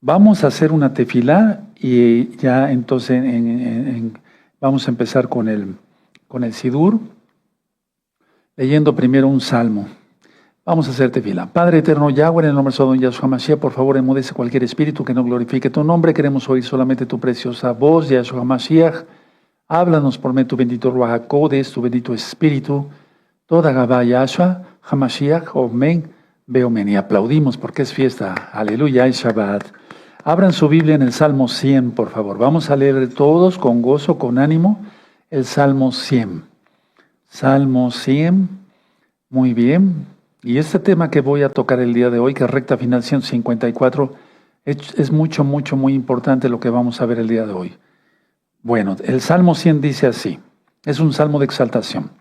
Vamos a hacer una tefilá y ya entonces vamos a empezar con el Sidur, leyendo primero un salmo. Vamos a hacer tefilá. Padre eterno Yahweh, en el nombre de Yahshua Mashiach, por favor enmudece cualquier espíritu que no glorifique tu nombre. Queremos oír solamente tu preciosa voz, Yahshua Mashiach. Háblanos por medio de tu bendito Ruach HaKodesh, tu bendito Espíritu. Toda Gabá Yahshua, Hamashiach, Omen, Beomen. Y aplaudimos porque es fiesta. Aleluya y Shabbat. Abran su Biblia en el Salmo 100, por favor. Vamos a leer todos con gozo, con ánimo, el Salmo 100. Salmo 100. Muy bien. Y este tema que voy a tocar el día de hoy, que es recta final 154, es muy importante lo que vamos a ver el día de hoy. Bueno, el Salmo 100 dice así, es un salmo de exaltación.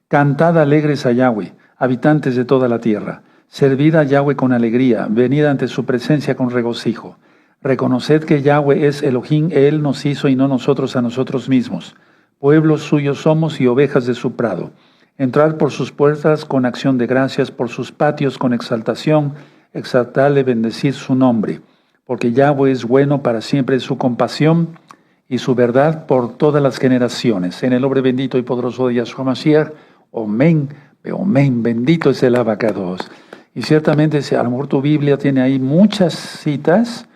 Cantad alegres a Yahweh, habitantes de toda la tierra. Servid a Yahweh con alegría, venid ante su presencia con regocijo. Reconoced que Yahweh es Elohim, Él nos hizo y no nosotros a nosotros mismos. Pueblos suyos somos y ovejas de su prado. Entrad por sus puertas con acción de gracias, por sus patios con exaltación, exaltadle, bendecid su nombre. Porque Yahweh es bueno, para siempre es su compasión y su verdad por todas las generaciones. En el nombre bendito y poderoso de Yahshua Mashiach, Omen, Omen, bendito es el Abacados. Y ciertamente, a lo mejor tu Biblia tiene ahí muchas citas,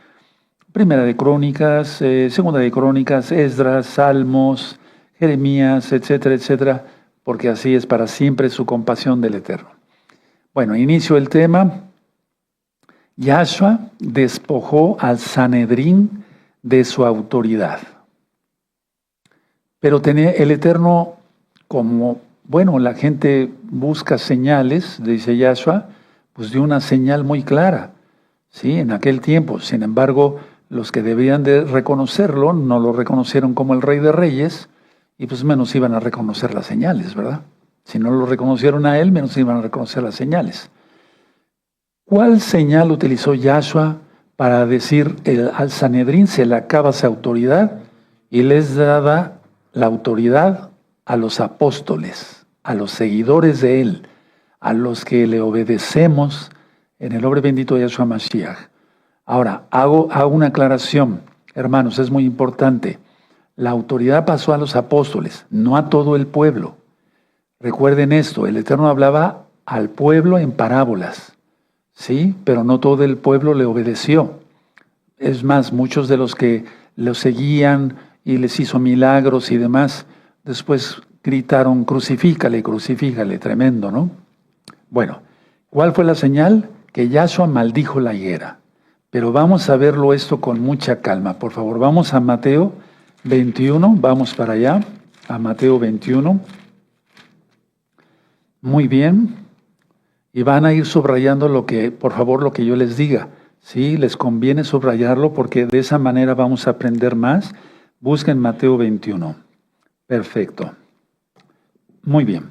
Primera de Crónicas, Segunda de Crónicas, Esdras, Salmos, Jeremías, etcétera, etcétera, porque así es para siempre su compasión del Eterno. Bueno, inicio el tema. Yahshua despojó al Sanedrín de su autoridad. Pero tenía el Eterno, como, bueno, la gente busca señales, dice Yahshua, pues dio una señal muy clara, ¿sí? En aquel tiempo. Sin embargo, los que debían de reconocerlo no lo reconocieron como el Rey de Reyes, y pues menos iban a reconocer las señales, ¿verdad? Si no lo reconocieron a él, menos iban a reconocer las señales. ¿Cuál señal utilizó Yahshua para decir al Sanedrín se le acaba su autoridad y les daba la autoridad a los apóstoles, a los seguidores de él, a los que le obedecemos en el nombre bendito de Yahshua Mashiach? Ahora, hago una aclaración, hermanos, es muy importante. La autoridad pasó a los apóstoles, no a todo el pueblo. Recuerden esto, el Eterno hablaba al pueblo en parábolas, ¿sí? Pero no todo el pueblo le obedeció. Es más, muchos de los que lo seguían y les hizo milagros y demás, después gritaron, crucifícale, crucifícale, tremendo, ¿no? Bueno, ¿cuál fue la señal? Que Yahshua maldijo la higuera. Pero vamos a verlo esto con mucha calma. Por favor, vamos a Mateo 21, vamos para allá, a Mateo 21. Muy bien. Y van a ir subrayando por favor, lo que yo les diga. Sí, les conviene subrayarlo porque de esa manera vamos a aprender más. Busquen Mateo 21. Perfecto. Muy bien.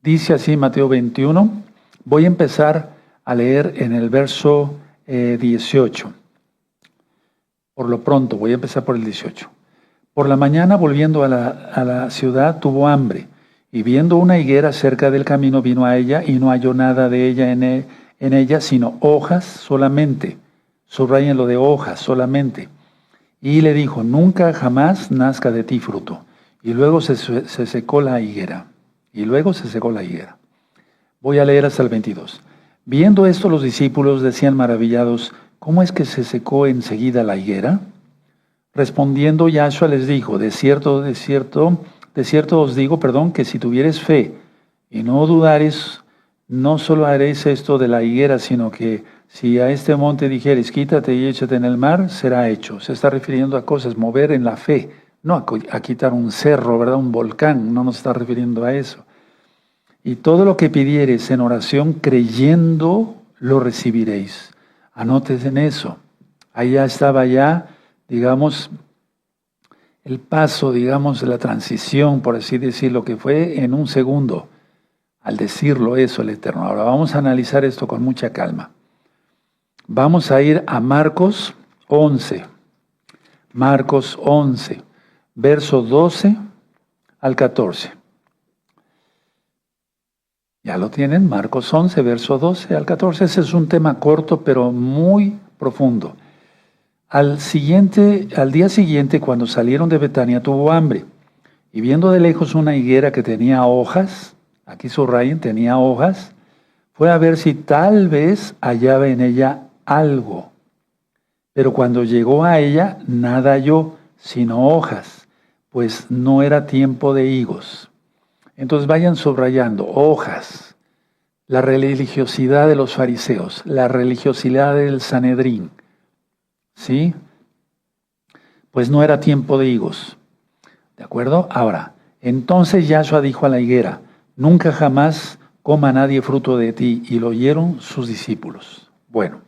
Dice así Mateo 21. Voy a empezar a leer en el verso 18. Por lo pronto, voy a empezar por el 18. Por la mañana, volviendo a la ciudad, tuvo hambre, y viendo una higuera cerca del camino, vino a ella, y no halló nada de ella en ella, sino hojas solamente. Subrayen lo de hojas solamente. Y le dijo, nunca jamás nazca de ti fruto. Y luego se secó la higuera. Voy a leer hasta el 22. Viendo esto, los discípulos decían maravillados, ¿cómo es que se secó enseguida la higuera? Respondiendo Yahshua les dijo, de cierto os digo, que si tuvieres fe y no dudares, no solo haréis esto de la higuera, sino que si a este monte dijeres, quítate y échate en el mar, será hecho. Se está refiriendo a cosas, mover en la fe, no a quitar un cerro, ¿verdad? Un volcán, no nos está refiriendo a eso. Y todo lo que pidieres en oración, creyendo, lo recibiréis. Anotes en eso. Ahí ya estaba digamos, el paso, digamos, de la transición, por así decirlo, que fue en un segundo, al decirlo eso el Eterno. Ahora vamos a analizar esto con mucha calma. Vamos a ir a Marcos 11. Marcos 11, verso 12 al 14. Ya lo tienen, Marcos 11, verso 12 al 14. Ese es un tema corto, pero muy profundo. Al día siguiente, cuando salieron de Betania, tuvo hambre. Y viendo de lejos una higuera que tenía hojas, aquí subrayen, tenía hojas, fue a ver si tal vez hallaba en ella algo. Pero cuando llegó a ella, nada halló, sino hojas, pues no era tiempo de higos. Entonces vayan subrayando, hojas, la religiosidad de los fariseos, la religiosidad del Sanedrín, ¿sí? Pues no era tiempo de higos, ¿de acuerdo? Ahora, entonces Yahshua dijo a la higuera, nunca jamás coma nadie fruto de ti, y lo oyeron sus discípulos. Bueno,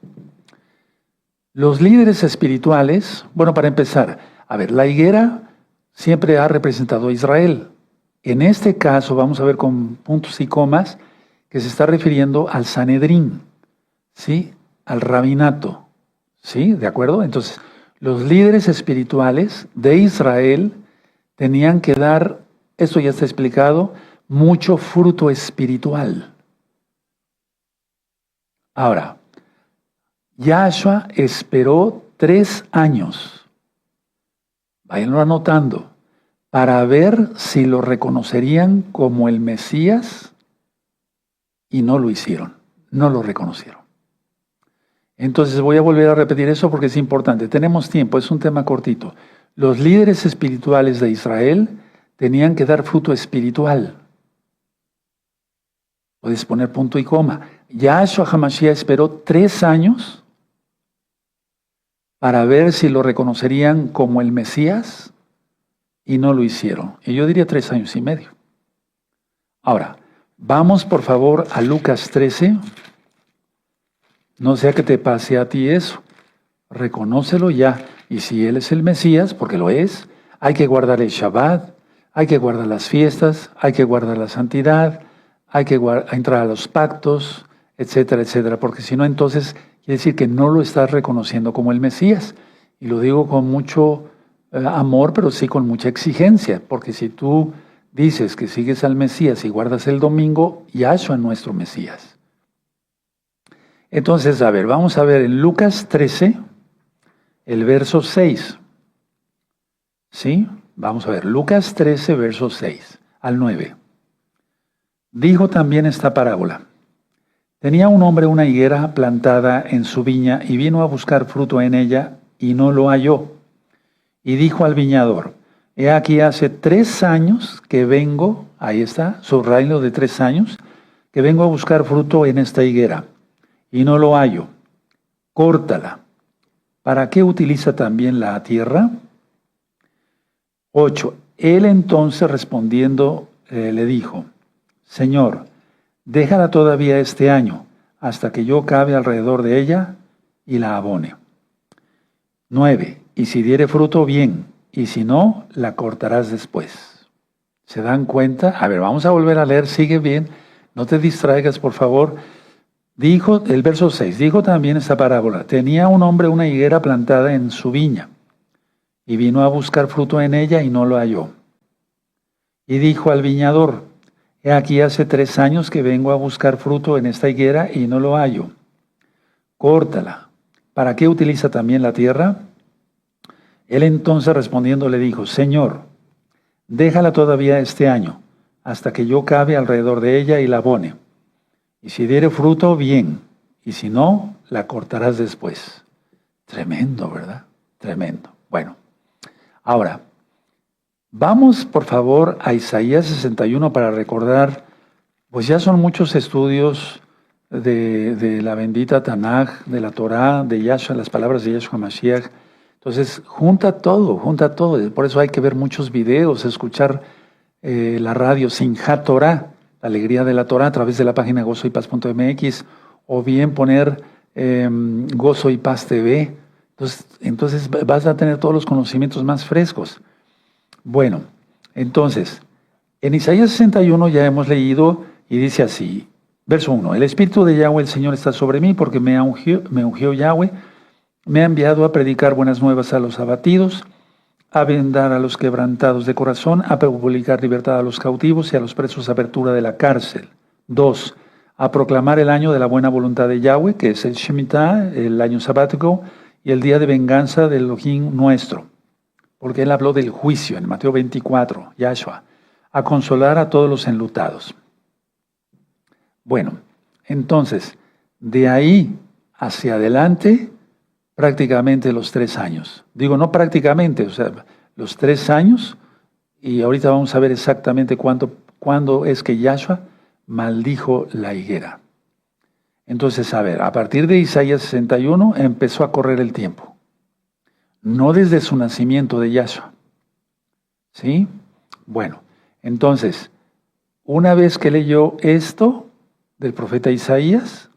los líderes espirituales, bueno, para empezar, a ver, la higuera siempre ha representado a Israel. En este caso, vamos a ver con puntos y comas, que se está refiriendo al Sanedrín, ¿sí? Al rabinato, ¿sí? ¿De acuerdo? Entonces, los líderes espirituales de Israel tenían que dar, esto ya está explicado, mucho fruto espiritual. Ahora, Yahshua esperó 3 años, váyanlo anotando, para ver si lo reconocerían como el Mesías, y no lo hicieron, no lo reconocieron. Entonces voy a volver a repetir eso porque es importante. Tenemos tiempo, es un tema cortito. Los líderes espirituales de Israel tenían que dar fruto espiritual. Puedes poner punto y coma. Yahshua HaMashiach esperó 3 años para ver si lo reconocerían como el Mesías y no lo hicieron. Y yo diría 3 años y medio. Ahora, vamos por favor a Lucas 13. No sea que te pase a ti eso. Reconócelo ya. Y si Él es el Mesías, porque lo es, hay que guardar el Shabbat, hay que guardar las fiestas, hay que guardar la santidad, hay que entrar a los pactos, etcétera, etcétera. Porque si no, entonces quiere decir que no lo estás reconociendo como el Mesías. Y lo digo con mucho amor, pero sí con mucha exigencia. Porque si tú dices que sigues al Mesías y guardas el domingo, Yahshua es nuestro Mesías. Entonces, a ver, vamos a ver en Lucas 13, el verso 6. ¿Sí? Vamos a ver, Lucas 13, verso 6 al 9. Dijo también esta parábola. Tenía un hombre una higuera plantada en su viña y vino a buscar fruto en ella y no lo halló. Y dijo al viñador, he aquí hace 3 años que vengo, ahí está, subrayo de 3 años, que vengo a buscar fruto en esta higuera y no lo hallo. Córtala. ¿Para qué utiliza también la tierra? 8. Él entonces respondiendo le dijo, Señor, déjala todavía este año, hasta que yo cabe alrededor de ella y la abone. 9. Y si diere fruto, bien, y si no, la cortarás después. ¿Se dan cuenta? A ver, vamos a volver a leer, sigue bien, no te distraigas, por favor. Dijo, el verso 6, dijo también esta parábola, tenía un hombre una higuera plantada en su viña, y vino a buscar fruto en ella y no lo halló. Y dijo al viñador, he aquí hace 3 años que vengo a buscar fruto en esta higuera y no lo hallo. Córtala. ¿Para qué utiliza también la tierra? Él entonces respondiendo le dijo, Señor, déjala todavía este año, hasta que yo cabe alrededor de ella y la abone. Y si diere fruto, bien, y si no, la cortarás después. Tremendo, ¿verdad? Tremendo. Bueno, ahora, vamos por favor a Isaías 61 para recordar, pues ya son muchos estudios de la bendita Tanaj, de la Torá, de Yahshua, las palabras de Yahshua Mashiach. Entonces, junta todo. Por eso hay que ver muchos videos, escuchar la radio Simchat Torah, la alegría de la Torah, a través de la página gozoypaz.mx, o bien poner Gozo y Paz TV. Entonces vas a tener todos los conocimientos más frescos. Bueno, entonces, en Isaías 61 ya hemos leído y dice así, verso 1, el Espíritu de Yahweh, el Señor, está sobre mí porque me ungió Yahweh, me ha enviado a predicar buenas nuevas a los abatidos, a vendar a los quebrantados de corazón, a publicar libertad a los cautivos y a los presos apertura de la cárcel. 2, a proclamar el año de la buena voluntad de Yahweh, que es el Shemitah, el año sabático, y el día de venganza del Elohim nuestro. Porque él habló del juicio en Mateo 24, Yahshua, a consolar a todos los enlutados. Bueno, entonces, de ahí hacia adelante, prácticamente los 3 años. Digo, no prácticamente, o sea, los 3 años, y ahorita vamos a ver exactamente cuándo es que Yahshua maldijo la higuera. Entonces, a ver, a partir de Isaías 61 empezó a correr el tiempo. No desde su nacimiento de Yahshua. ¿Sí? Bueno, entonces, una vez que leyó esto del profeta Isaías,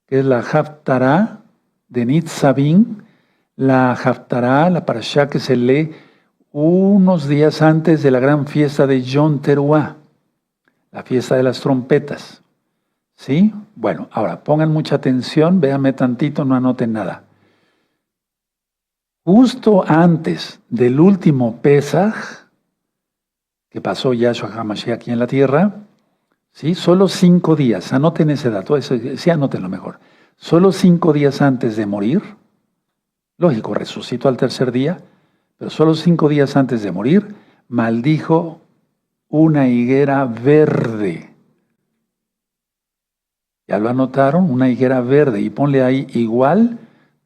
que es la Haftará de Nitzavim, la Haftará, la parashá que se lee unos días antes de la gran fiesta de Yom Teruah, la fiesta de las trompetas. ¿Sí? Bueno, ahora pongan mucha atención, véanme tantito, no anoten nada. Justo antes del último Pesaj, que pasó Yahshua HaMashiach aquí en la tierra, ¿sí? Solo 5 días, anoten ese dato, sí, anótenlo mejor. Solo 5 días antes de morir, lógico, resucitó al tercer día, pero solo 5 días antes de morir, maldijo una higuera verde. Ya lo anotaron, una higuera verde, y ponle ahí igual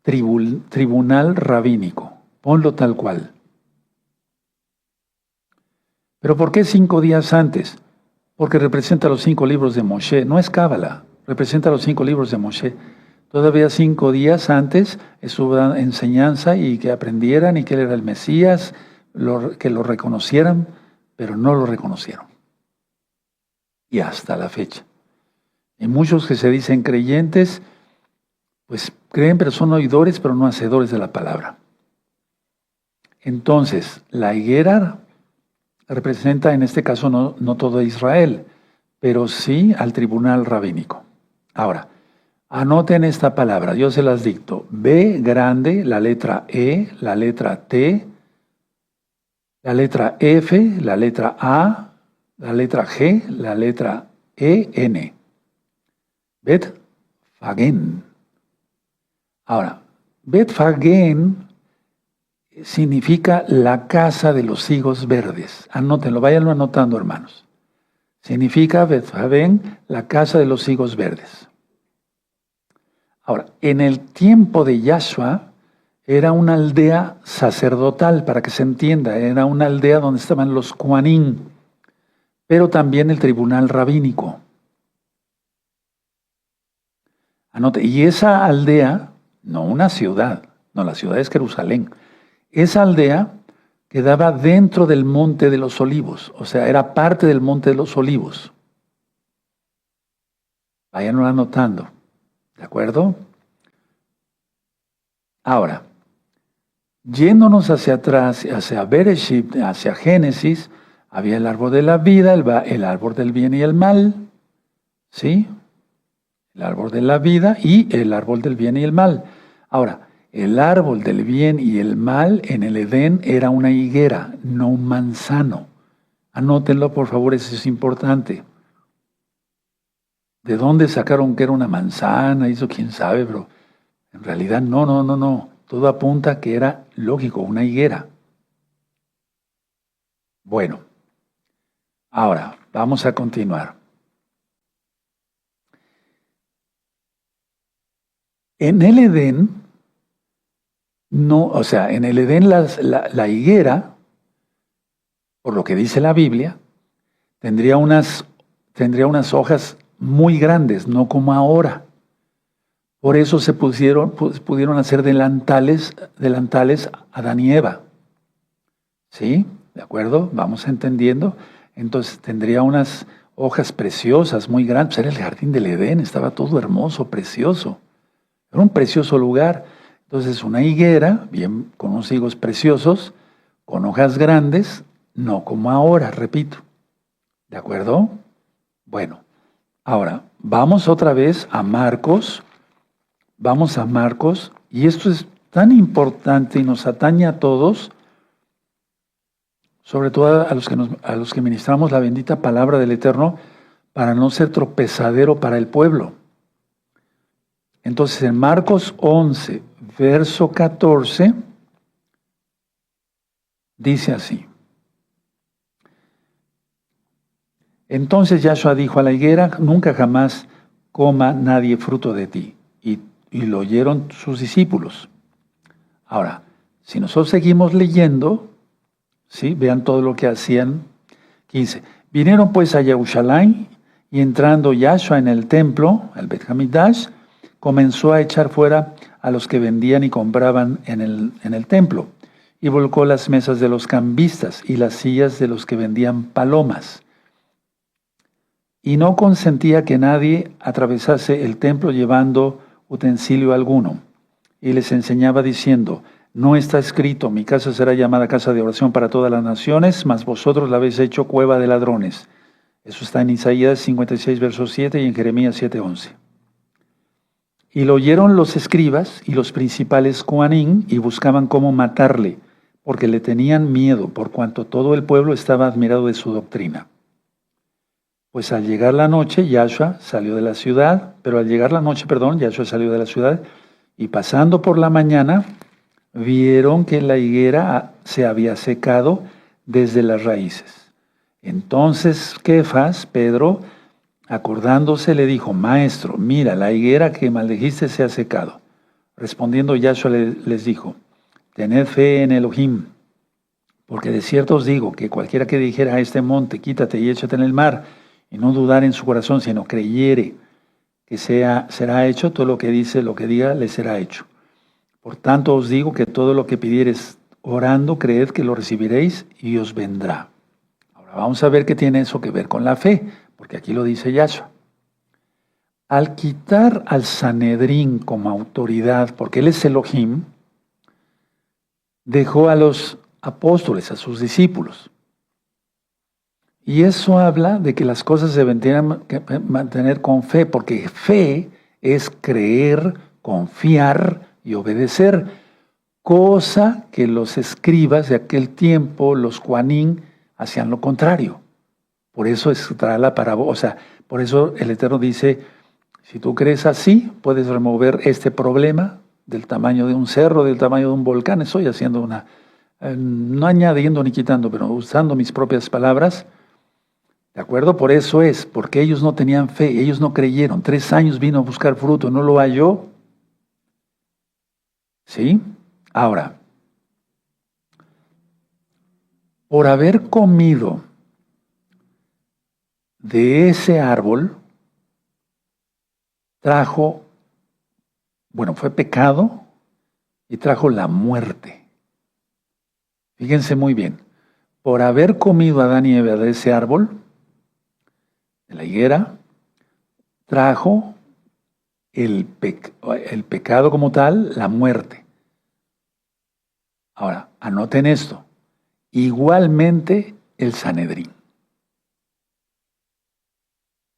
tribunal rabínico. Ponlo tal cual. ¿Pero por qué 5 días antes? Porque representa los 5 libros de Moshe. No es Cábala, representa los 5 libros de Moshe. Todavía 5 días antes estuvo dando enseñanza y que aprendieran y que él era el Mesías, que lo reconocieran, pero no lo reconocieron. Y hasta la fecha. Y muchos que se dicen creyentes, pues creen, pero son oidores, pero no hacedores de la palabra. Entonces, la higuera representa, en este caso, no todo Israel, pero sí al tribunal rabínico. Ahora, anoten esta palabra, yo se las dicto. B grande, la letra E, la letra T, la letra F, la letra A, la letra G, la letra E, N. Bet Fagen. Ahora, Bet Fagen significa la casa de los higos verdes. Anótenlo, váyanlo anotando, hermanos. Significa Bet Fagen, la casa de los higos verdes. Ahora, en el tiempo de Yahshua, era una aldea sacerdotal, para que se entienda. Era una aldea donde estaban los Kohanim, pero también el tribunal rabínico. Anote, y esa aldea, no una ciudad, no, la ciudad es Jerusalén. Esa aldea quedaba dentro del Monte de los Olivos, o sea, era parte del Monte de los Olivos. Váyanlo anotando, ¿de acuerdo? Ahora, yéndonos hacia atrás, hacia Bereshit, hacia Génesis, había el árbol de la vida, el árbol del bien y el mal, ¿sí? El árbol de la vida y el árbol del bien y el mal. Ahora, el árbol del bien y el mal en el Edén era una higuera, no un manzano. Anótenlo, por favor, eso es importante. ¿De dónde sacaron que era una manzana? Eso quién sabe, pero en realidad no. Todo apunta a que era lógico, una higuera. Bueno, ahora vamos a continuar. En el Edén, en el Edén la higuera, por lo que dice la Biblia, tendría unas hojas muy grandes, no como ahora. Por eso se pudieron hacer delantales Adán y Eva. ¿Sí? ¿De acuerdo? Vamos entendiendo. Entonces tendría unas hojas preciosas, muy grandes. Era el jardín del Edén, estaba todo hermoso, precioso. Era un precioso lugar. Entonces una higuera, bien, con unos higos preciosos, con hojas grandes, no como ahora, repito. ¿De acuerdo? Bueno, ahora vamos otra vez a Marcos. Vamos a Marcos, y esto es tan importante y nos atañe a todos, sobre todo a los que ministramos la bendita palabra del Eterno, para no ser tropezadero para el pueblo. Entonces en Marcos 11, verso 14 dice así. Entonces Yahshua dijo a la higuera, nunca jamás coma nadie fruto de ti. Y lo oyeron sus discípulos. Ahora, si nosotros seguimos leyendo, ¿sí? Vean todo lo que hacían. 15. Vinieron pues a Jerusalén y entrando Yahshua en el templo, el Bet Hamidash, comenzó a echar fuera a los que vendían y compraban en el templo y volcó las mesas de los cambistas y las sillas de los que vendían palomas. Y no consentía que nadie atravesase el templo llevando utensilio alguno. Y les enseñaba diciendo, no está escrito, mi casa será llamada casa de oración para todas las naciones, mas vosotros la habéis hecho cueva de ladrones. Eso está en Isaías 56, verso 7 y en Jeremías 7, 11. Y lo oyeron los escribas y los principales Coanín y buscaban cómo matarle, porque le tenían miedo, por cuanto todo el pueblo estaba admirado de su doctrina. Pues al llegar la noche, Yahshua salió de la ciudad, Yahshua salió de la ciudad, y pasando por la mañana, vieron que la higuera se había secado desde las raíces. Entonces Kefas, Pedro, acordándose, le dijo, Maestro, mira, la higuera que maldijiste se ha secado. Respondiendo Yahshua les dijo, tened fe en Elohim, porque de cierto os digo que cualquiera que dijera a este monte, quítate y échate en el mar, y no dudar en su corazón, sino creyere que será hecho, todo lo que diga, le será hecho. Por tanto os digo que todo lo que pidiereis orando, creed que lo recibiréis y os vendrá. Ahora vamos a ver qué tiene eso que ver con la fe, porque aquí lo dice Yahshua. Al quitar al Sanedrín como autoridad, porque él es Elohim, dejó a los apóstoles, a sus discípulos. Y eso habla de que las cosas se deben mantener con fe, porque fe es creer, confiar y obedecer, cosa que los escribas de aquel tiempo, los Juanín, hacían lo contrario. Por eso trae la parábola, o sea, por eso el Eterno dice, si tú crees así, puedes remover este problema del tamaño de un cerro, del tamaño de un volcán. Estoy haciendo no añadiendo ni quitando, pero usando mis propias palabras. ¿De acuerdo? Por eso es, porque ellos no tenían fe, ellos no creyeron. 3 años vino a buscar fruto, no lo halló. ¿Sí? Ahora, por haber comido de ese árbol, fue pecado y trajo la muerte. Fíjense muy bien, por haber comido Adán y Eva de ese árbol, de la higuera, trajo el pecado como tal, la muerte. Ahora, anoten esto, igualmente el Sanedrín.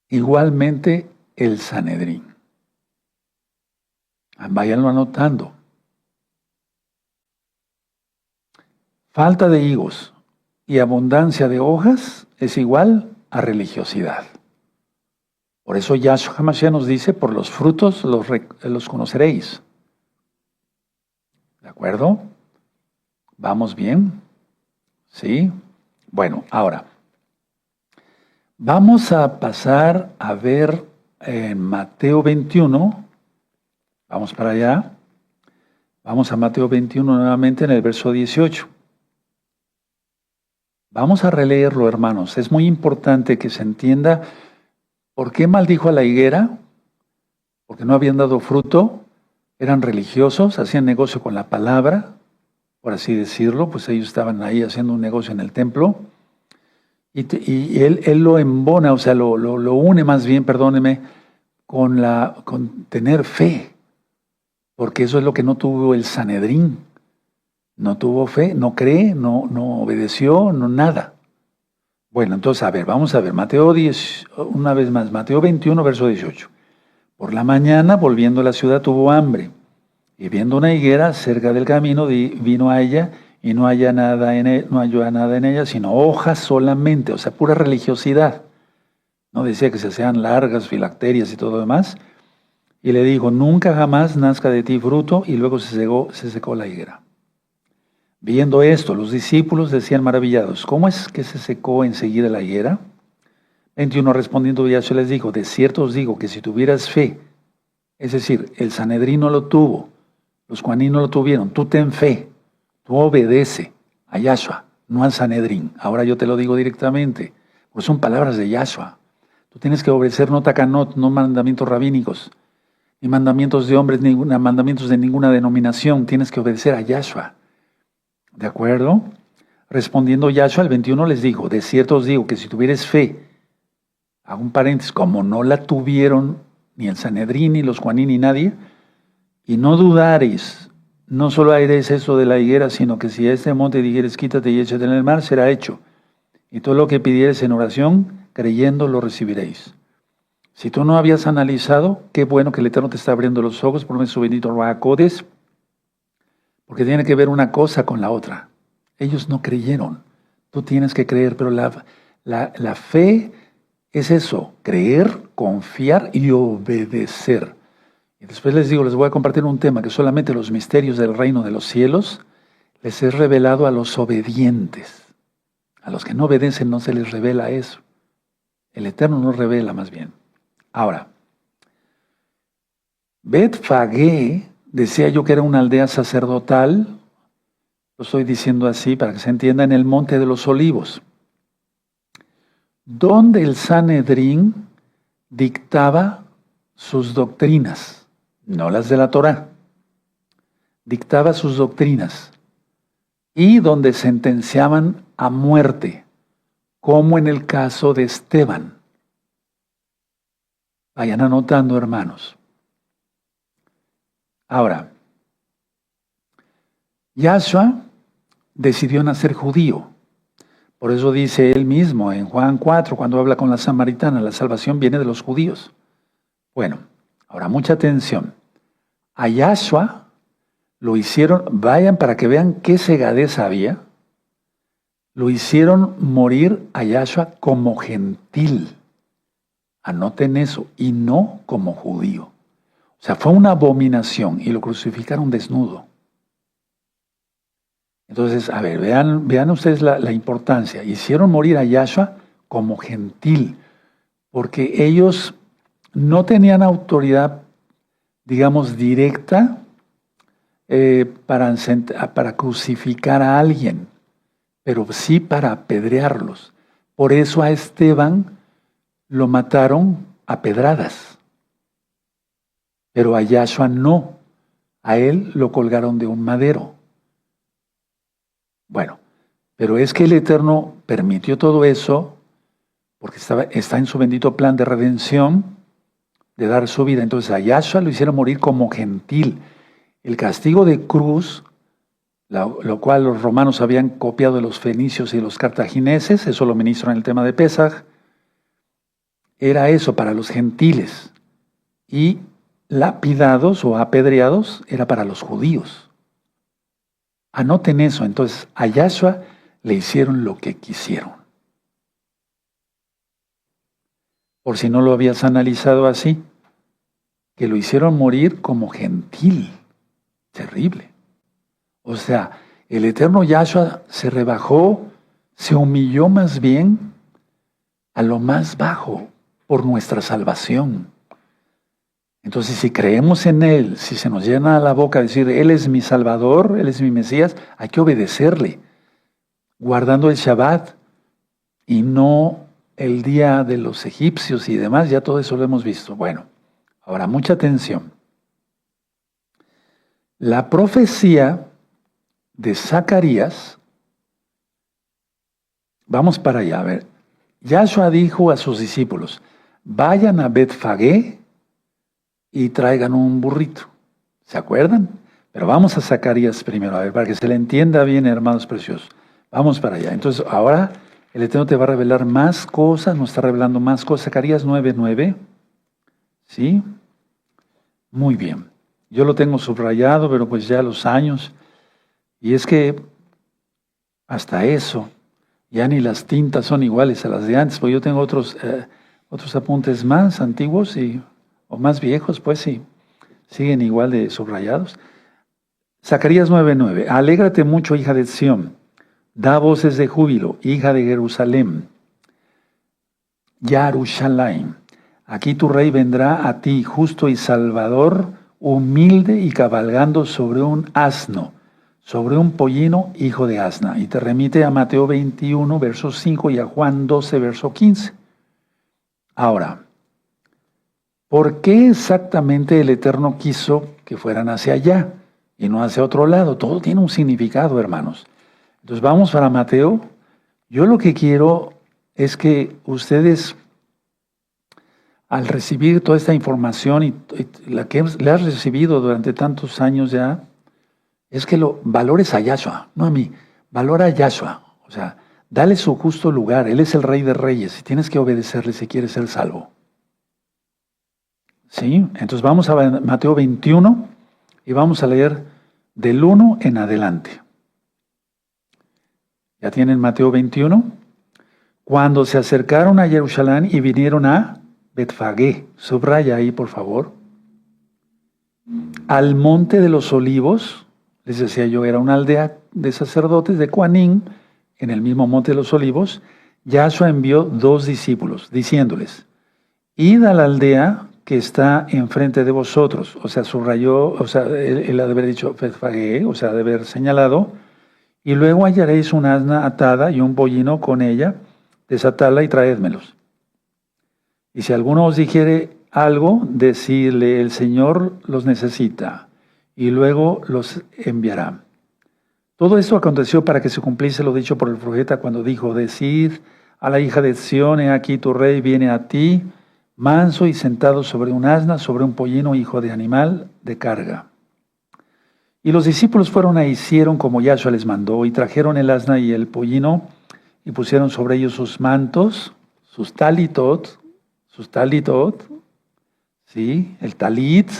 Igualmente el Sanedrín. Váyanlo anotando. Falta de higos y abundancia de hojas es igual a religiosidad. Por eso Yahshua HaMashiach nos dice, por los frutos los conoceréis. ¿De acuerdo? ¿Vamos bien? ¿Sí? Bueno, ahora, vamos a pasar a ver en Mateo 21, vamos para allá, vamos a Mateo 21 nuevamente en el verso 18. Vamos a releerlo, hermanos. Es muy importante que se entienda por qué maldijo a la higuera, porque no habían dado fruto, eran religiosos, hacían negocio con la palabra, por así decirlo, pues ellos estaban ahí haciendo un negocio en el templo, y él lo embona, o sea, lo une más bien, perdóneme, con tener fe, porque eso es lo que no tuvo el Sanedrín. No tuvo fe, no cree, no obedeció, no nada. Bueno, entonces, a ver, vamos a ver, Mateo 10, una vez más, Mateo 21, verso 18. Por la mañana, volviendo a la ciudad, tuvo hambre, y viendo una higuera cerca del camino, vino a ella, y no halló nada en ella, sino hojas solamente, o sea, pura religiosidad. No decía que se hacían largas, filacterias y todo lo demás. y le dijo, nunca jamás nazca de ti fruto, y luego se secó la higuera. Viendo esto, los discípulos decían maravillados, ¿cómo es que se secó enseguida la higuera? 21, respondiendo Yahshua les dijo, de cierto os digo que si tuvieras fe, es decir, el Sanedrín no lo tuvo, los Juanín no lo tuvieron, tú ten fe, tú obedece a Yahshua, no al Sanedrín. Ahora yo te lo digo directamente, porque son palabras de Yahshua. Tú tienes que obedecer no takanot, no mandamientos rabínicos, ni mandamientos de hombres, ni mandamientos de ninguna denominación. Tienes que obedecer a Yahshua. ¿De acuerdo? Respondiendo Yahshua, el 21 les dijo, de cierto os digo que si tuvieres fe, hago un paréntesis, como no la tuvieron ni el Sanedrín, ni los Juanín, ni nadie, y no dudareis, no solo haréis eso de la higuera, sino que si a este monte dijeres, quítate y échate en el mar, será hecho. Y todo lo que pidieres en oración, creyendo, lo recibiréis. Si tú no habías analizado, qué bueno que el Eterno te está abriendo los ojos por su bendito Ruach HaKodesh, porque tiene que ver una cosa con la otra. Ellos no creyeron. Tú tienes que creer, pero la fe es eso, creer, confiar y obedecer. Y después les digo, les voy a compartir un tema que solamente los misterios del reino de los cielos les es revelado a los obedientes. A los que no obedecen no se les revela eso. El Eterno nos revela más bien. Ahora, Bet-Fagé, decía yo que era una aldea sacerdotal, lo estoy diciendo así para que se entienda, en el Monte de los Olivos, donde el Sanedrín dictaba sus doctrinas, no las de la Torá, dictaba sus doctrinas, y donde sentenciaban a muerte, como en el caso de Esteban. Vayan anotando, hermanos. Ahora, Yahshua decidió nacer judío. Por eso dice él mismo en Juan 4, cuando habla con la samaritana, la salvación viene de los judíos. Bueno, ahora mucha atención. A Yahshua lo hicieron, vayan para que vean qué cegadez había, lo hicieron morir a Yahshua como gentil. Anoten eso, y no como judío. O sea, fue una abominación y lo crucificaron desnudo. Entonces, a ver, vean ustedes la importancia. Hicieron morir a Yahshua como gentil, porque ellos no tenían autoridad, digamos, directa para crucificar a alguien, pero sí para apedrearlos. Por eso a Esteban lo mataron a pedradas, pero a Yahshua no. A él lo colgaron de un madero. Bueno, pero es que el Eterno permitió todo eso porque está en su bendito plan de redención, de dar su vida. Entonces a Yahshua lo hicieron morir como gentil. El castigo de cruz, lo cual los romanos habían copiado de los fenicios y los cartagineses, eso lo ministro en el tema de Pesaj, era eso para los gentiles. Y lapidados o apedreados era para los judíos. Anoten eso, entonces a Yahshua le hicieron lo que quisieron. Por si no lo habías analizado así, que lo hicieron morir como gentil. Terrible. O sea, el eterno Yahshua se rebajó, se humilló más bien a lo más bajo por nuestra salvación. Entonces, si creemos en Él, si se nos llena la boca decir, Él es mi Salvador, Él es mi Mesías, hay que obedecerle, guardando el Shabbat y no el día de los egipcios y demás, ya todo eso lo hemos visto. Bueno, ahora mucha atención. La profecía de Zacarías, vamos para allá, a ver. Yahshua dijo a sus discípulos, vayan a Bet-Fagé y traigan un burrito. ¿Se acuerdan? Pero vamos a Zacarías primero, a ver, para que se le entienda bien, hermanos preciosos. Vamos para allá. Entonces, ahora el Eterno te va a revelar más cosas, nos está revelando más cosas. Zacarías 9:9. ¿Sí? Muy bien. Yo lo tengo subrayado, pero pues ya los años. Y es que hasta eso, ya ni las tintas son iguales a las de antes, porque yo tengo otros apuntes más antiguos o más viejos, pues sí. siguen igual de subrayados. Zacarías 9:9. Alégrate mucho, hija de Sión. Da voces de júbilo, hija de Jerusalén. Yarushalayim. Aquí tu rey vendrá a ti, justo y salvador, humilde y cabalgando sobre un asno, sobre un pollino, hijo de asna. Y te remite a Mateo 21, verso 5 y a Juan 12, verso 15. Ahora, ¿por qué exactamente el Eterno quiso que fueran hacia allá y no hacia otro lado? Todo tiene un significado, hermanos. Entonces vamos para Mateo. Yo lo que quiero es que ustedes, al recibir toda esta información y la que le has recibido durante tantos años ya, es que lo valores a Yahshua, no a mí. Valora a Yahshua. O sea, dale su justo lugar. Él es el Rey de Reyes y tienes que obedecerle si quieres ser salvo. ¿Sí? Entonces vamos a Mateo 21 y vamos a leer del 1 en adelante. ¿Ya tienen Mateo 21? Cuando se acercaron a Jerusalén y vinieron a Betfagé, subraya ahí por favor, al monte de los olivos, les decía yo, era una aldea de sacerdotes de Cuanín, en el mismo monte de los olivos. Yahshua envió 2 discípulos, diciéndoles, id a la aldea que está enfrente de vosotros. O sea, subrayó, o sea, él ha de haber dicho Betfagé, o sea, de haber señalado, y luego hallaréis una asna atada y un pollino con ella, desatadla y traédmelos. Y si alguno os dijere algo, decidle, el Señor los necesita, y luego los enviará. Todo esto aconteció para que se cumpliese lo dicho por el profeta cuando dijo, decid a la hija de Sión, he aquí tu rey viene a ti, manso y sentado sobre un asna, sobre un pollino, hijo de animal de carga. Y los discípulos fueron e hicieron como Yahshua les mandó, y trajeron el asna y el pollino, y pusieron sobre ellos sus mantos, sus talitot, ¿sí? El talit,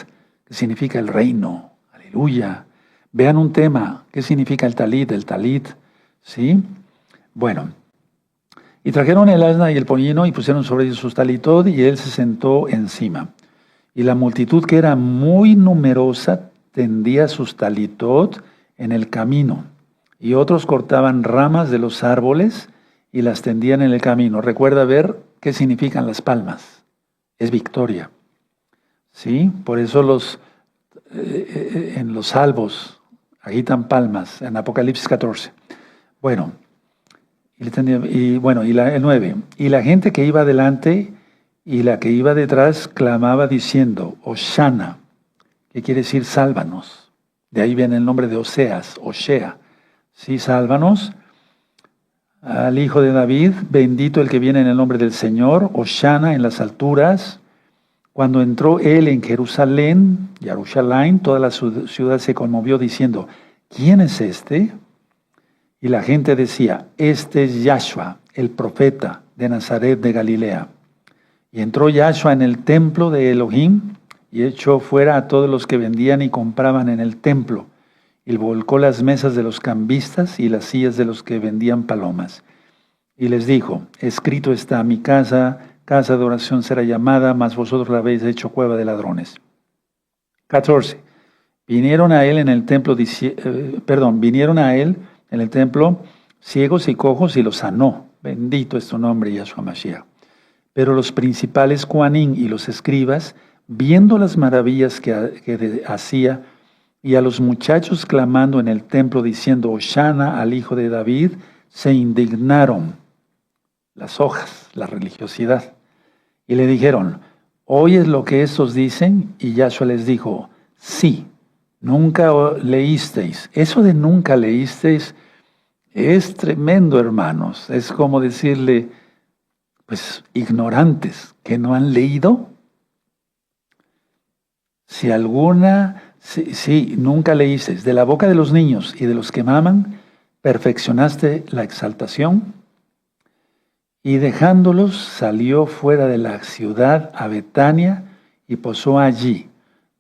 que significa el reino, aleluya. Vean un tema, ¿qué significa el talit, ¿sí? Bueno, y trajeron el asna y el pollino y pusieron sobre ellos sus talitot y él se sentó encima. Y la multitud, que era muy numerosa, tendía sus talitot en el camino. Y otros cortaban ramas de los árboles y las tendían en el camino. Recuerda ver qué significan las palmas. Es victoria. ¿Sí? Por eso en los salvos agitan palmas, en Apocalipsis 14. Bueno, el 9. Y la gente que iba adelante y la que iba detrás clamaba diciendo, Hoshana, que quiere decir sálvanos. De ahí viene el nombre de Oseas, Oshea. Sí, sálvanos. Al hijo de David, bendito el que viene en el nombre del Señor, Hoshana en las alturas. Cuando entró él en Jerusalén, toda la ciudad se conmovió diciendo, ¿quién es este? Y la gente decía, este es Yahshua, el profeta de Nazaret de Galilea. Y entró Yahshua en el templo de Elohim y echó fuera a todos los que vendían y compraban en el templo. Y volcó las mesas de los cambistas y las sillas de los que vendían palomas. Y les dijo, escrito está, mi casa de oración será llamada, mas vosotros la habéis hecho cueva de ladrones. 14. Vinieron a él en el templo ciegos y cojos y los sanó. Bendito es tu nombre, Yahshua Mashiach. Pero los principales Cuanín y los escribas, viendo las maravillas que hacía, y a los muchachos clamando en el templo diciendo, Hoshana al hijo de David, se indignaron. Las hojas, la religiosidad. Y le dijeron, ¿oyes lo que estos dicen? Y Yahshua les dijo, sí, nunca leísteis. Eso de nunca leísteis es tremendo, hermanos. Es como decirle, pues, ignorantes, que no han leído. Sí, nunca leísteis. De la boca de los niños y de los que maman, perfeccionaste la exaltación. Y dejándolos, salió fuera de la ciudad a Betania y posó allí.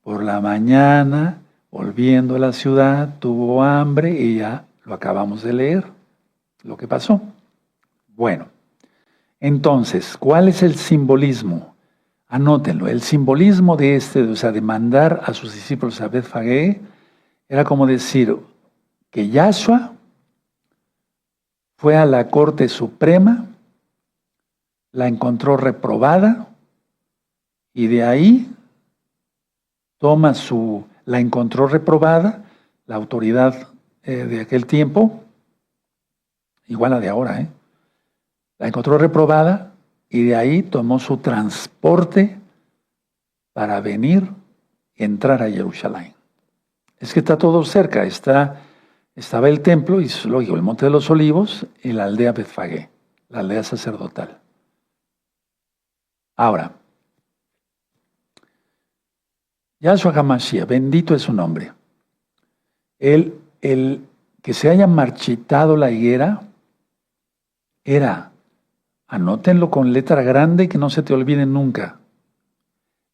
Por la mañana, volviendo a la ciudad, tuvo hambre y ya lo acabamos de leer, lo que pasó. Bueno, entonces, ¿cuál es el simbolismo? Anótenlo. El simbolismo de o sea, de mandar a sus discípulos a Betfagé, era como decir que Yahshua fue a la Corte Suprema, la encontró reprobada y de ahí la encontró reprobada, la autoridad de aquel tiempo, igual a de ahora, la encontró reprobada y de ahí tomó su transporte para venir y entrar a Jerusalén. Es que está todo cerca, estaba el templo y lógico, el Monte de los Olivos y la aldea Betfagé, la aldea sacerdotal. Ahora, Yahshua HaMashiach, bendito es su nombre. El que se haya marchitado la higuera era, anótenlo con letra grande que no se te olviden nunca,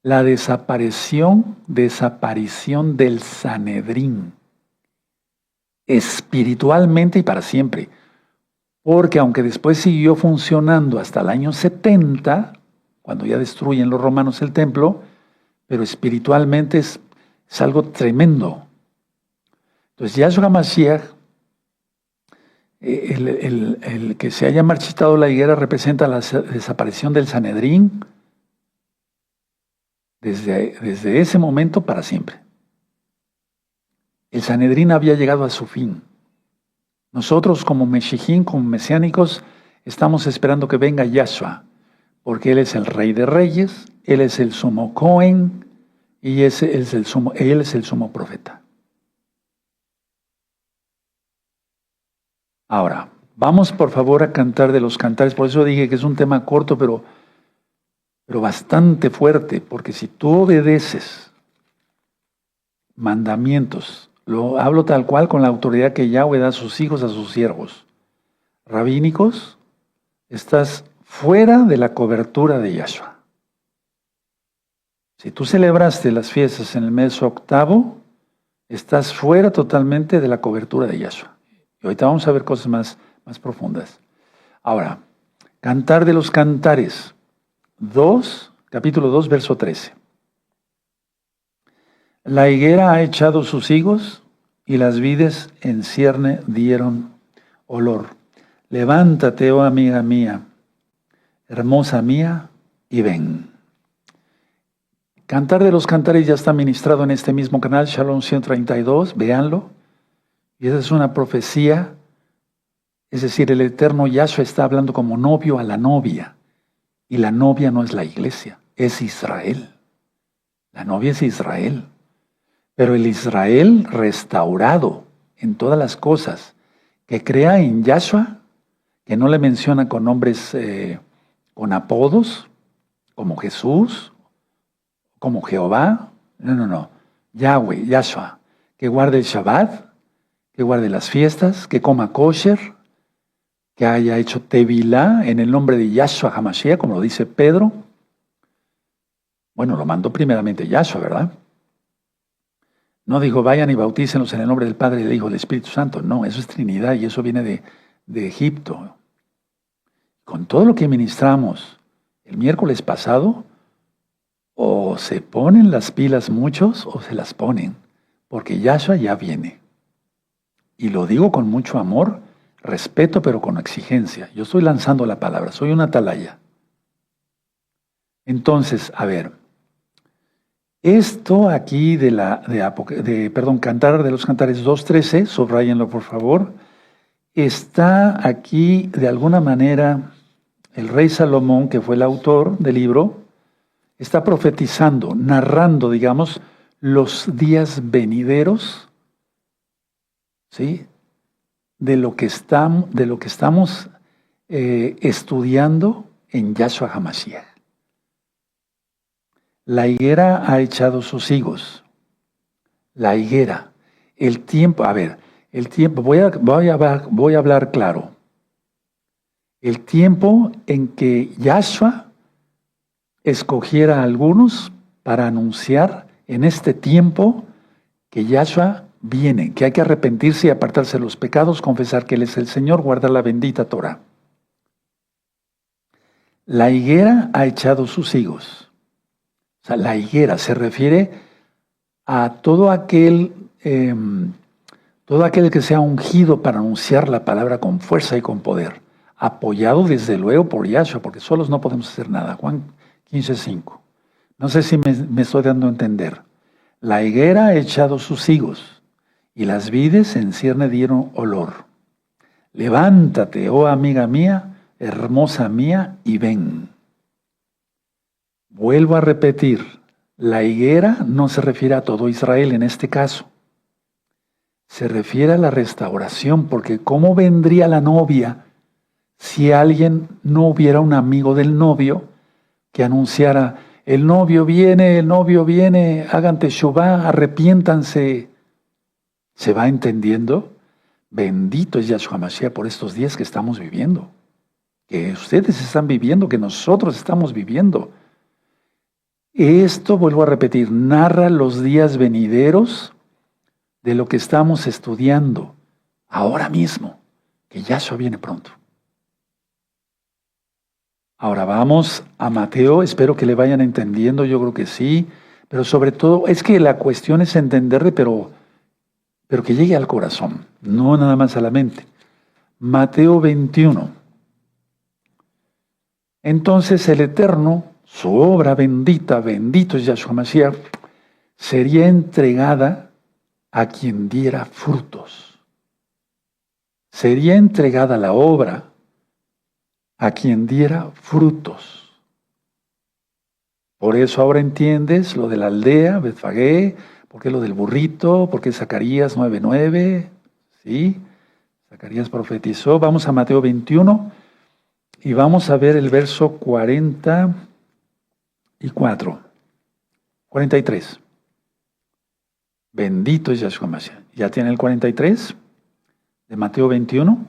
la desaparición del Sanedrín, espiritualmente y para siempre. Porque aunque después siguió funcionando hasta el año 70, cuando ya destruyen los romanos el templo, pero espiritualmente es algo tremendo. Entonces Yahshua HaMashiach, el que se haya marchitado la higuera representa la desaparición del Sanedrín desde ese momento para siempre. El Sanedrín había llegado a su fin. Nosotros como Meshijín, como mesiánicos, estamos esperando que venga Yahshua, porque Él es el Rey de Reyes, Él es el sumo Cohen y él es el sumo profeta. Ahora, vamos por favor a cantar de los cantares. Por eso dije que es un tema corto, pero bastante fuerte, porque si tú obedeces mandamientos, lo hablo tal cual con la autoridad que Yahweh da a sus hijos, a sus siervos rabínicos, estás fuera de la cobertura de Yahshua. Si tú celebraste las fiestas en el mes octavo, estás fuera totalmente de la cobertura de Yahshua. Y ahorita vamos a ver cosas más profundas. Ahora, Cantar de los Cantares, capítulo 2, verso 13. La higuera ha echado sus higos y las vides en cierne dieron olor. Levántate, oh amiga mía, hermosa mía, y ven. Cantar de los Cantares ya está ministrado en este mismo canal, Shalom 132, véanlo. Y esa es una profecía, es decir, el eterno Yahshua está hablando como novio a la novia. Y la novia no es la iglesia, es Israel. La novia es Israel. Pero el Israel restaurado en todas las cosas, que crea en Yahshua, que no le menciona con nombres, con apodos, como Jesús, como Jehová. No. Yahweh, Yahshua, que guarde el Shabbat, que guarde las fiestas, que coma kosher, que haya hecho tevilá en el nombre de Yahshua HaMashiach, como lo dice Pedro. Bueno, lo mandó primeramente Yahshua, ¿verdad? No dijo, vayan y bautícenlos en el nombre del Padre, del Hijo y del Espíritu Santo. No, eso es Trinidad y eso viene de Egipto. Con todo lo que ministramos el miércoles pasado, o se ponen las pilas muchos o se las ponen, porque Yahshua ya viene. Y lo digo con mucho amor, respeto, pero con exigencia. Yo estoy lanzando la palabra, soy una atalaya. Entonces, a ver, esto aquí Cantar de los Cantares 2.13, subrayenlo por favor, está aquí de alguna manera el rey Salomón, que fue el autor del libro, está profetizando, narrando, digamos, los días venideros, ¿sí?, de lo que estamos estudiando en Yahshua HaMashiach. La higuera ha echado sus higos. La higuera. El tiempo, voy a hablar claro. El tiempo en que Yahshua escogiera a algunos para anunciar en este tiempo que Yahshua viene, que hay que arrepentirse y apartarse de los pecados, confesar que Él es el Señor, guardar la bendita Torah. La higuera ha echado sus higos. sea, la higuera se refiere a todo aquel que sea ungido para anunciar la palabra con fuerza y con poder, apoyado desde luego por Yahshua, porque solos no podemos hacer nada. Juan 15:5. No sé si me estoy dando a entender. La higuera ha echado sus higos, y las vides en cierne dieron olor. Levántate, oh amiga mía, hermosa mía, y ven. Vuelvo a repetir, la higuera no se refiere a todo Israel en este caso. Se refiere a la restauración, porque ¿cómo vendría la novia si alguien no hubiera un amigo del novio que anunciara, el novio viene, hagan teshuvá, arrepiéntanse? ¿Se va entendiendo? Bendito es Yahshua Mashiach por estos días que estamos viviendo, que ustedes están viviendo, que nosotros estamos viviendo. Esto, vuelvo a repetir, narra los días venideros de lo que estamos estudiando ahora mismo, que Yahshua viene pronto. Ahora vamos a Mateo, espero que le vayan entendiendo, yo creo que sí, pero sobre todo es que la cuestión es entenderle, pero que llegue al corazón, no nada más a la mente. Mateo 21. Entonces el Eterno, su obra bendita, bendito es Yahshua Mashiach, sería entregada a quien diera frutos. Sería entregada la obra a quien diera frutos. Por eso ahora entiendes lo de la aldea, Betfagé, por qué lo del burrito, por qué Zacarías 9:9, ¿sí? Zacarías profetizó. Vamos a Mateo 21 y vamos a ver el verso 43. Bendito es Yahshua Mashiach. ¿Ya tiene el 43 de Mateo 21?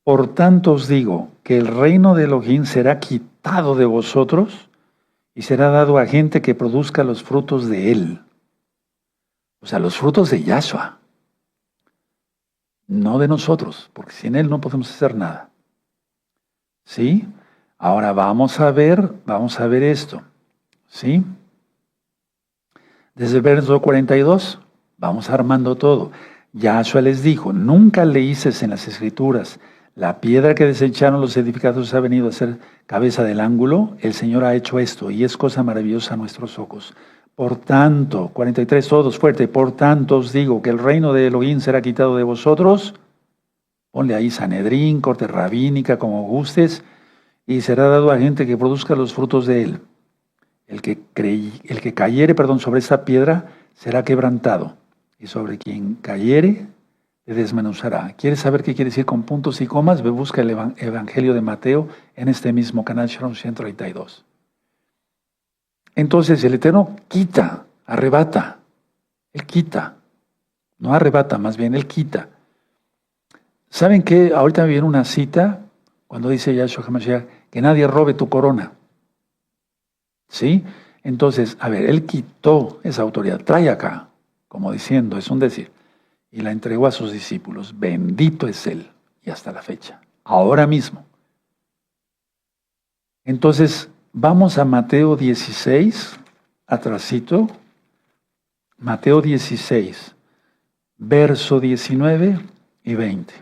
Por tanto os digo que el reino de Elohim será quitado de vosotros y será dado a gente que produzca los frutos de él. O sea, los frutos de Yahshua. No de nosotros, porque sin él no podemos hacer nada. ¿Sí? Ahora vamos a ver esto. ¿Sí? Desde el verso 42, vamos armando todo. Yahshua les dijo, nunca leíces en las Escrituras, la piedra que desecharon los edificadores ha venido a ser cabeza del ángulo. El Señor ha hecho esto y es cosa maravillosa a nuestros ojos. Por tanto, 43, todos fuerte, por tanto os digo que el reino de Elohim será quitado de vosotros. Ponle ahí Sanedrín, corte rabínica, como gustes, y será dado a gente que produzca los frutos de él. El que cayere, sobre esta piedra será quebrantado, y sobre quien cayere le desmenuzará. ¿Quieres saber qué quiere decir con puntos y comas? Ve, busca el Evangelio de Mateo en este mismo canal Shalom 132. Entonces el Eterno quita, arrebata. Él quita. No arrebata, más bien Él quita. ¿Saben qué? Ahorita me viene una cita cuando dice Yahshua HaMashiach que nadie robe tu corona. ¿Sí? Entonces, a ver, Él quitó esa autoridad. Trae acá, como diciendo, es un decir. Y la entregó a sus discípulos. Bendito es Él. Y hasta la fecha. Ahora mismo. Entonces, vamos a Mateo 16, atrasito. Mateo 16, verso 19 y 20.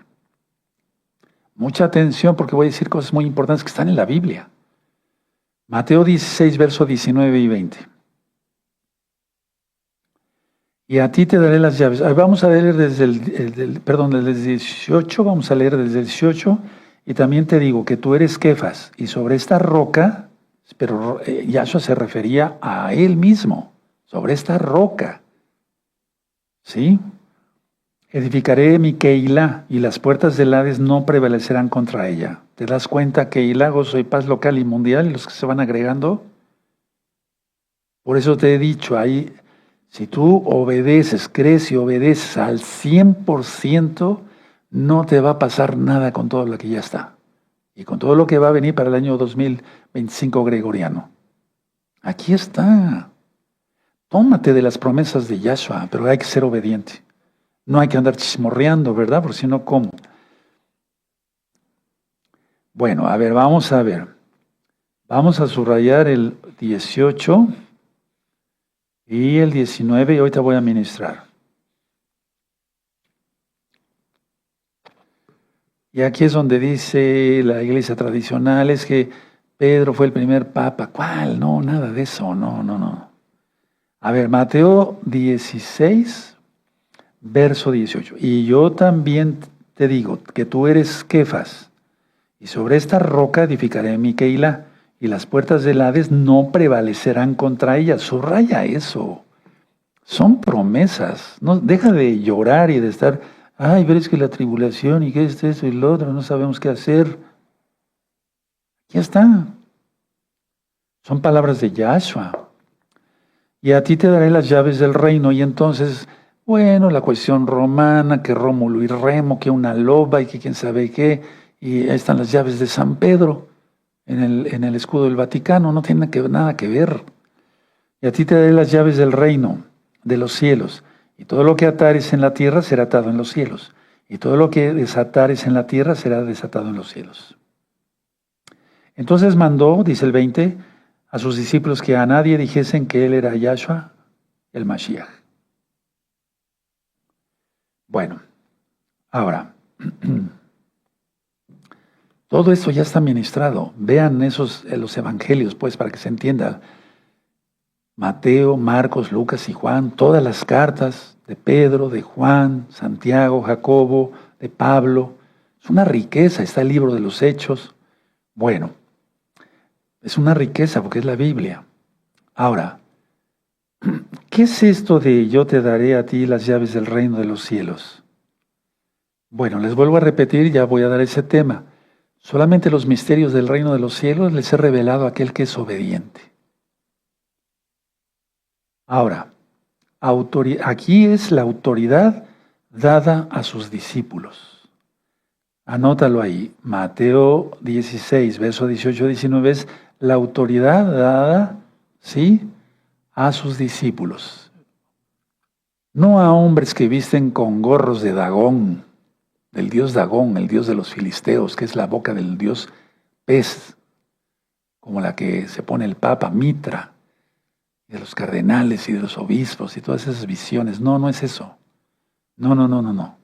Mucha atención porque voy a decir cosas muy importantes que están en la Biblia. Mateo 16, verso 19 y 20. Y a ti te daré las llaves. Vamos a leer desde el 18, vamos a leer desde el 18. Y también te digo que tú eres Kefas, y sobre esta roca, pero Yahshua se refería a él mismo, sobre esta roca. ¿Sí? Edificaré mi Keilah, y las puertas del Hades no prevalecerán contra ella. ¿Te das cuenta? Keilah, gozo y paz local y mundial, y los que se van agregando. Por eso te he dicho, ahí, si tú obedeces, crees y obedeces al 100%, no te va a pasar nada con todo lo que ya está. Y con todo lo que va a venir para el año 2025 gregoriano. Aquí está. Tómate de las promesas de Yahshua, pero hay que ser obediente. No hay que andar chismorreando, ¿verdad? Porque si no, ¿cómo? Bueno, a ver, vamos a ver. Vamos a subrayar el 18. y el 19, y ahorita voy a ministrar. Y aquí es donde dice la iglesia tradicional, es que Pedro fue el primer papa. ¿Cuál? No, nada de eso, no. A ver, Mateo 16, verso 18. Y yo también te digo que tú eres Kefas, y sobre esta roca edificaré mi Keilah, y las puertas del Hades no prevalecerán contra ella. Subraya eso. Son promesas. No, deja de llorar y de estar, ay, pero es que la tribulación y que esto y lo otro, no sabemos qué hacer. Ya está. Son palabras de Yahshua. Y a ti te daré las llaves del reino. Y entonces, bueno, la cuestión romana, que Rómulo y Remo, que una loba y que quién sabe qué. Y ahí están las llaves de San Pedro en el escudo del Vaticano. No tiene nada que ver. Y a ti te daré las llaves del reino, de los cielos. Y todo lo que atares en la tierra será atado en los cielos. Y todo lo que desatares en la tierra será desatado en los cielos. Entonces mandó, dice el 20, a sus discípulos que a nadie dijesen que él era Yahshua, el Mashiach. Bueno, ahora, todo esto ya está ministrado. Vean los evangelios, pues, para que se entienda. Mateo, Marcos, Lucas y Juan, todas las cartas de Pedro, de Juan, Santiago, Jacobo, de Pablo. Es una riqueza, está el libro de los Hechos. Bueno, es una riqueza porque es la Biblia. Ahora, ¿qué es esto de yo te daré a ti las llaves del reino de los cielos? Bueno, les vuelvo a repetir, ya voy a dar ese tema. Solamente los misterios del reino de los cielos les he revelado a aquel que es obediente. Ahora, aquí es la autoridad dada a sus discípulos. Anótalo ahí. Mateo 16, verso 18-19 es la autoridad dada, ¿sí?, a sus discípulos. No a hombres que visten con gorros de Dagón, del dios Dagón, el dios de los filisteos, que es la boca del dios pez, como la que se pone el Papa, Mitra, de los cardenales y de los obispos y todas esas visiones. No, no es eso. No.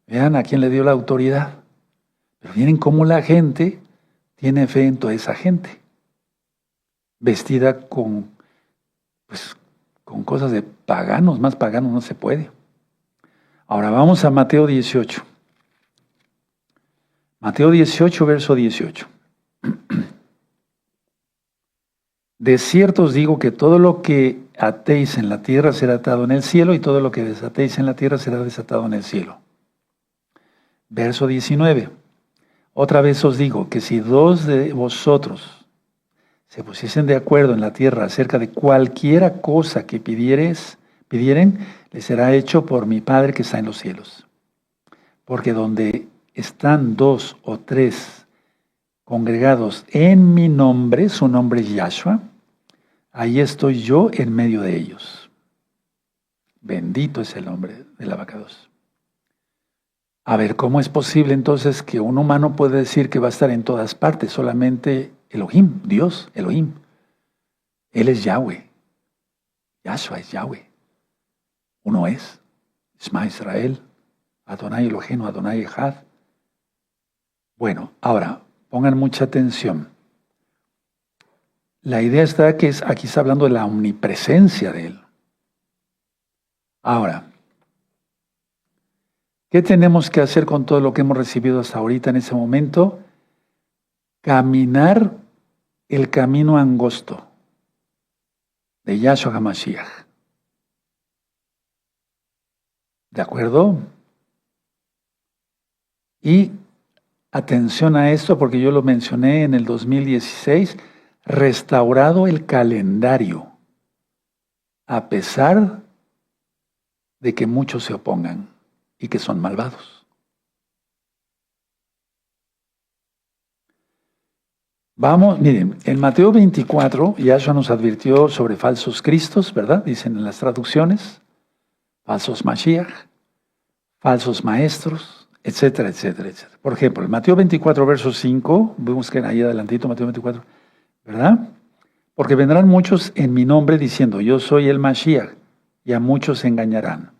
Vean a quién le dio la autoridad. Pero miren cómo la gente tiene fe en toda esa gente. Vestida con cosas de paganos, más paganos no se puede. Ahora vamos a Mateo 18. Mateo 18, verso 18. De cierto os digo que todo lo que atéis en la tierra será atado en el cielo, y todo lo que desatéis en la tierra será desatado en el cielo. Verso 19. Otra vez os digo que si dos de vosotros se pusiesen de acuerdo en la tierra acerca de cualquiera cosa que pidieren, les será hecho por mi Padre que está en los cielos. Porque donde están 2 o 3 congregados en mi nombre, su nombre es Yahshua, ahí estoy yo en medio de ellos. Bendito es el nombre del abacados. A ver, ¿cómo es posible entonces que un humano puede decir que va a estar en todas partes? Solamente Elohim, Dios, Elohim. Él es Yahweh. Yahshua es Yahweh. Uno es. Shema Israel. Adonai Elohenu, Adonai Echad. Bueno, ahora, pongan mucha atención. La idea está que aquí está hablando de la omnipresencia de Él. Ahora, ¿qué tenemos que hacer con todo lo que hemos recibido hasta ahorita en ese momento? Caminar el camino angosto de Yahshua HaMashiach. ¿De acuerdo? Y atención a esto porque yo lo mencioné en el 2016, restaurado el calendario, a pesar de que muchos se opongan y que son malvados. Vamos, miren, en Mateo 24, Yahshua nos advirtió sobre falsos cristos, ¿verdad? Dicen en las traducciones, falsos Mashiach, falsos maestros, etcétera, etcétera, etcétera. Por ejemplo, en Mateo 24, verso 5, busquen ahí adelantito, Mateo 24, ¿verdad? Porque vendrán muchos en mi nombre diciendo, yo soy el Mashiach, y a muchos se engañarán.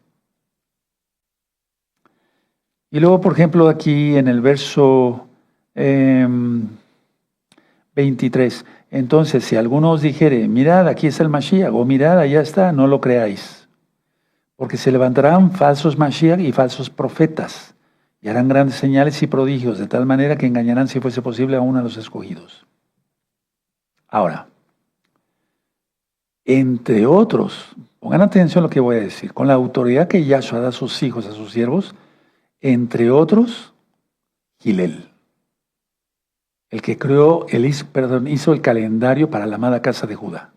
Y luego, por ejemplo, aquí en el verso 23, entonces si alguno os dijere, mirad, aquí está el Mashiach, o mirad, allá está, no lo creáis. Porque se levantarán falsos Mashiach y falsos profetas, y harán grandes señales y prodigios, de tal manera que engañarán, si fuese posible, aún a los escogidos. Ahora, entre otros, pongan atención a lo que voy a decir, con la autoridad que Yahshua da a sus hijos, a sus siervos, entre otros, Hillel, el que hizo el calendario para la amada casa de Judá.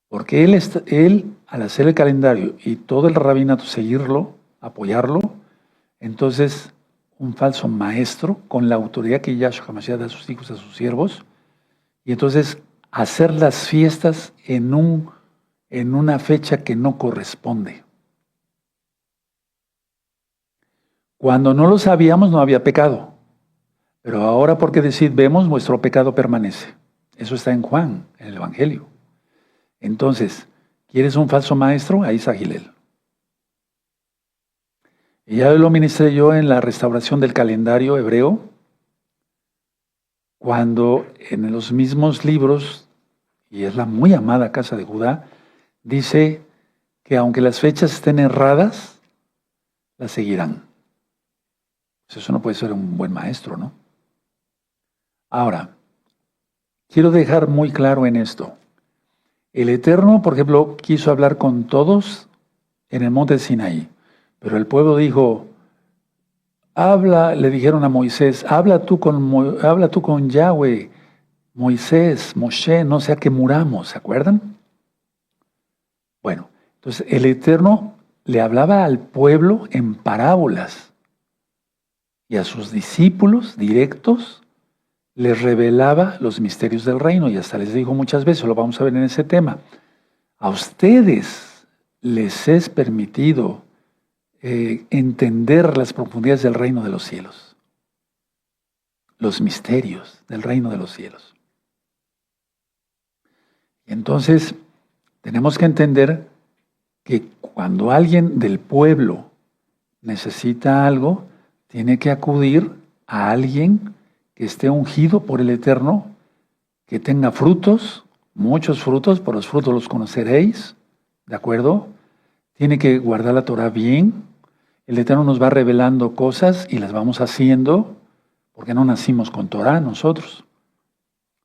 Porque él, al hacer el calendario y todo el rabinato seguirlo, apoyarlo, entonces un falso maestro con la autoridad que Yahshua HaMashiach da a sus hijos, a sus siervos, y entonces hacer las fiestas en una fecha que no corresponde. Cuando no lo sabíamos no había pecado, pero ahora porque decid vemos, vuestro pecado permanece. Eso está en Juan, en el Evangelio. Entonces, ¿quieres un falso maestro? Ahí está Hillel. Y ya lo ministré yo en la restauración del calendario hebreo, cuando en los mismos libros, y es la muy amada casa de Judá, dice que aunque las fechas estén erradas, las seguirán. Pues eso no puede ser un buen maestro, ¿no? Ahora, quiero dejar muy claro en esto. El Eterno, por ejemplo, quiso hablar con todos en el monte de Sinaí, pero el pueblo dijo, le dijeron a Moisés, habla tú con Yahweh, Moisés, Moshe, no sea que muramos, ¿se acuerdan? Bueno, entonces el Eterno le hablaba al pueblo en parábolas y a sus discípulos directos les revelaba los misterios del reino y hasta les dijo muchas veces, lo vamos a ver en ese tema, a ustedes les es permitido entender las profundidades del reino de los cielos, los misterios del reino de los cielos. Y entonces tenemos que entender que cuando alguien del pueblo necesita algo, tiene que acudir a alguien que esté ungido por el Eterno, que tenga frutos, muchos frutos, por los frutos los conoceréis, ¿de acuerdo? Tiene que guardar la Torah bien. El Eterno nos va revelando cosas y las vamos haciendo, porque no nacimos con Torah nosotros.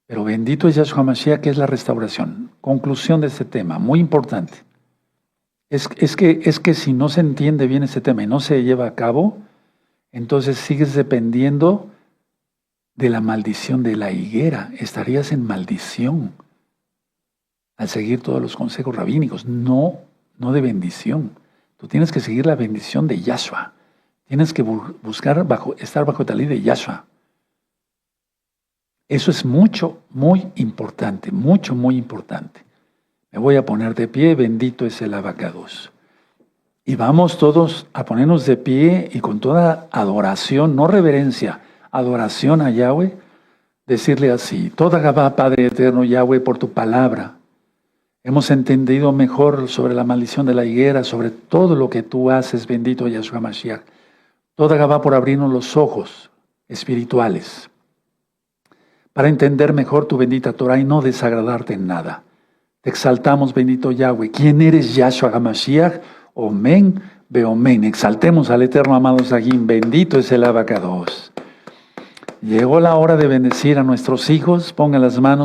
Pero bendito es Yahshua HaMashiach, que es la restauración. Conclusión de este tema, muy importante. Es que si no se entiende bien este tema y no se lleva a cabo, entonces sigues dependiendo de la maldición de la higuera. Estarías en maldición al seguir todos los consejos rabínicos, no de bendición. Tú tienes que seguir la bendición de Yahshua. Tienes que buscar estar bajo la ley de Yahshua. Eso es mucho, muy importante, mucho, muy importante. Me voy a poner de pie, bendito es el abacados. Y vamos todos a ponernos de pie y con toda adoración, no reverencia, adoración a Yahweh, decirle así, toda Gabá, Padre eterno Yahweh, por tu palabra. Hemos entendido mejor sobre la maldición de la higuera, sobre todo lo que tú haces, bendito Yahshua Mashiach. Toda Gabá por abrirnos los ojos espirituales, para entender mejor tu bendita Torah y no desagradarte en nada. Te exaltamos, bendito Yahweh. ¿Quién eres, Yahshua HaMashiach? Omen, beomen. Exaltemos al eterno amado Sahim. Bendito es el abacados. Llegó la hora de bendecir a nuestros hijos. Pongan las manos.